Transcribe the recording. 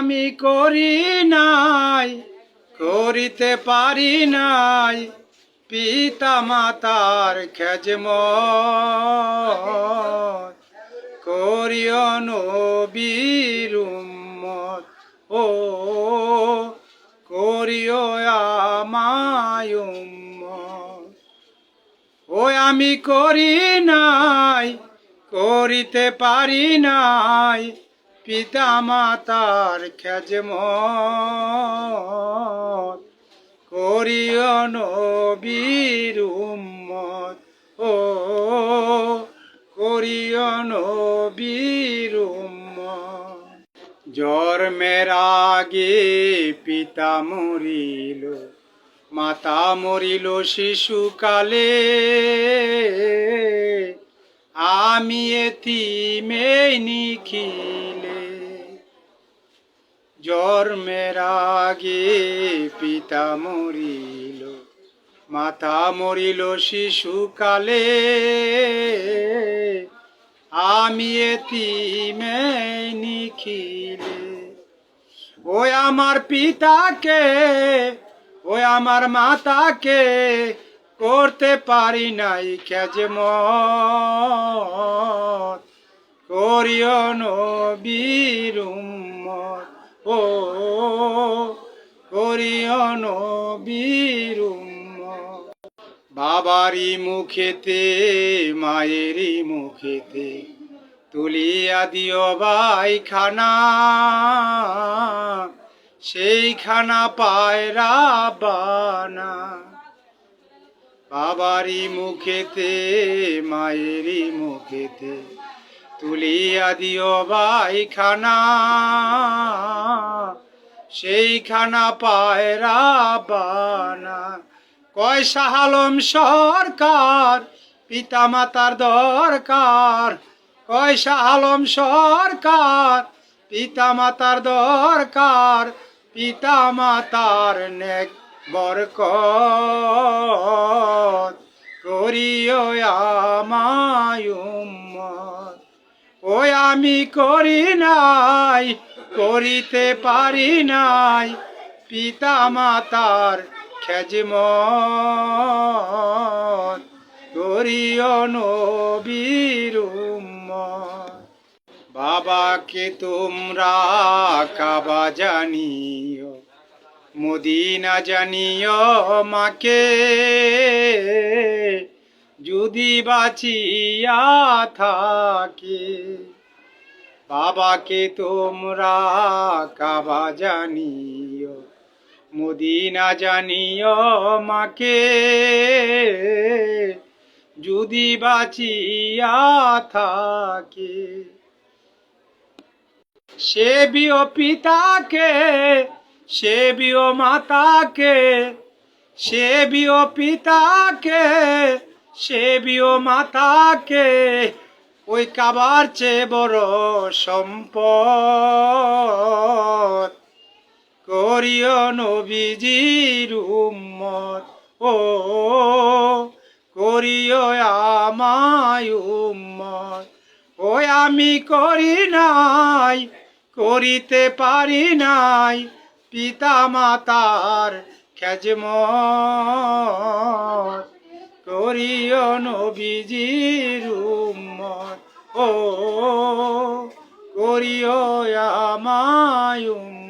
আমি করি নাই, করিতে পারি নাই পিতা মাতার খেজমত, করিও নবীর উম্মত। ও করিও আমায় উম্মত। ও আমি করি নাই, করিতে পারি নাই পিতা মাতার খেজমত, করিও নবীর উম্মত। ও করিও নবীর উম্মত। জন্মের আগে পিতা মরিল, মাতা মরিল শিশুকালে, আমি এতিমে নিখিলে। জন্মের আগে পিতা মরিল, মাতা মরিল শিশুকালে, আমি এতিমে নিখিলে। ওই আমার পিতাকে, ওই আমার মাতাকে করতে পারি নাই খেজমত, করিও নবীর উম্মত। ও করিও নবীর উম্মত। বাবারি মুখেতে মায়েরই মুখেতে তুলিয়া দিও ভাই খানা, সেই খানা পায় রাব্বানা। বাবারি মুখেতে মায়েরই মুখেতে তুলিয়া দিও ভাই খানা, সেই খানা পায় রাব্বানা। কয় শাহ আলম সরকার পিতা মাতার দরকার, কয় শাহ আলম সরকার পিতা মাতার দরকার, পিতা মাতার নেক বরকত, করিও আমায় উম্মত। ওই আমি করি নাই, করিতে পারি নাই পিতা মাতার খেজমত, করিও নবীর উম্মত। বাবাকে তোমরা কাবা জানিও, মদিনা জানিও মাকে, যদি বাঁচিয়া থাকে। বাবাকে তোমরা কাবা জানিও, মদিনা জানিও মাকে, যদি বাঁচিয়া থাকে। সেবিও পিতাকে, সেবিও মাতাকে, সেবিও পিতাকে, সেবিও মাতাকে, ওই কাবার চেয়ে বড় সম্পদ, করিও নবীজির উম্মত। ও করিও আমায় উম্মত। ওই আমি করি নাই, করিতে পারি নাই পিতা মাতার খেজমত, করিও নবীজির উম্মত। ও করিও আমায় উম্মত।